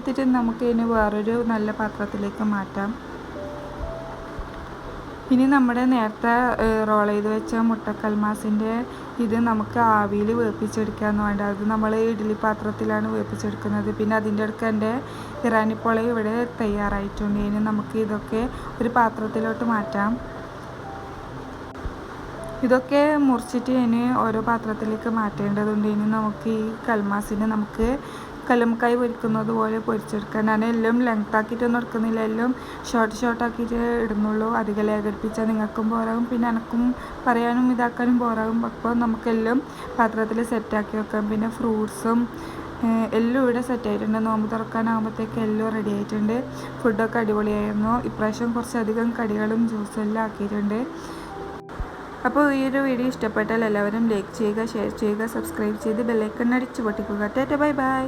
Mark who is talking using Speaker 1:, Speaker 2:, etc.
Speaker 1: എടുത്തിട്ട് നമുക്ക് ഇനി വേറൊരു നല്ല പാത്രത്തിലേക്ക് മാറ്റാം. ഇനി നമ്മുടെ നേരത്തെ റോൾ ചെയ്ത് വെച്ച മുട്ടക്കൽമാസിൻ്റെ ഇത് നമുക്ക് ആവിയിൽ വേപ്പിച്ചെടുക്കാമെന്ന് വേണ്ട. അത് നമ്മൾ ഇഡ്ഡലി പാത്രത്തിലാണ് വേപ്പിച്ചെടുക്കുന്നത്. പിന്നെ അതിൻ്റെ അടുക്ക് എൻ്റെ ഇറാനിപ്പോള ഇവിടെ തയ്യാറായിട്ടുണ്ട്. ഇനി നമുക്ക് ഇതൊക്കെ ഒരു പാത്രത്തിലോട്ട് മാറ്റാം. ഇതൊക്കെ മുറിച്ചിട്ട് ഇനി ഓരോ പാത്രത്തിലേക്ക് മാറ്റേണ്ടതുണ്ട്. ഇനി നമുക്ക് ഈ കൽമാസിനെ നമുക്ക് കല്ലുമ്മക്കായ് പൊരിക്കുന്നത് പോലെ പൊരിച്ചെടുക്കാം. ഞാൻ എല്ലാം ലെങ്ത്താക്കിയിട്ടൊന്നും എടുക്കുന്നില്ല, എല്ലാം ഷോർട്ടാക്കിയിട്ട് ഇടുന്നുള്ളൂ. അധികം ലേഖടിപ്പിച്ചാൽ നിങ്ങൾക്കും പോരാകും, പിന്നെ എനിക്കും പറയാനും ഇതാക്കാനും പോരാകും. അപ്പോൾ നമുക്കെല്ലാം പാത്രത്തിൽ സെറ്റാക്കി വെക്കാം. പിന്നെ ഫ്രൂട്ട്സും എല്ലാം ഇവിടെ സെറ്റായിട്ടുണ്ട്. നോമ്പ് തുറക്കാനാകുമ്പോഴത്തേക്ക് എല്ലാം റെഡി ആയിട്ടുണ്ട്. ഫുഡൊക്കെ അടിപൊളിയായിരുന്നു. ഇപ്രാവശ്യം കുറച്ചധികം കടികളും ജ്യൂസും എല്ലാം ആക്കിയിട്ടുണ്ട്. അപ്പോൾ ഈ ഒരു വീഡിയോ ഇഷ്ടപ്പെട്ടാൽ എല്ലാവരും ലൈക്ക് ചെയ്യുക, ഷെയർ ചെയ്യുക, സബ്സ്ക്രൈബ് ചെയ്ത് ബെല്ലൈക്കൺ അടിച്ചു പൊട്ടിക്കുക. Tata bye by.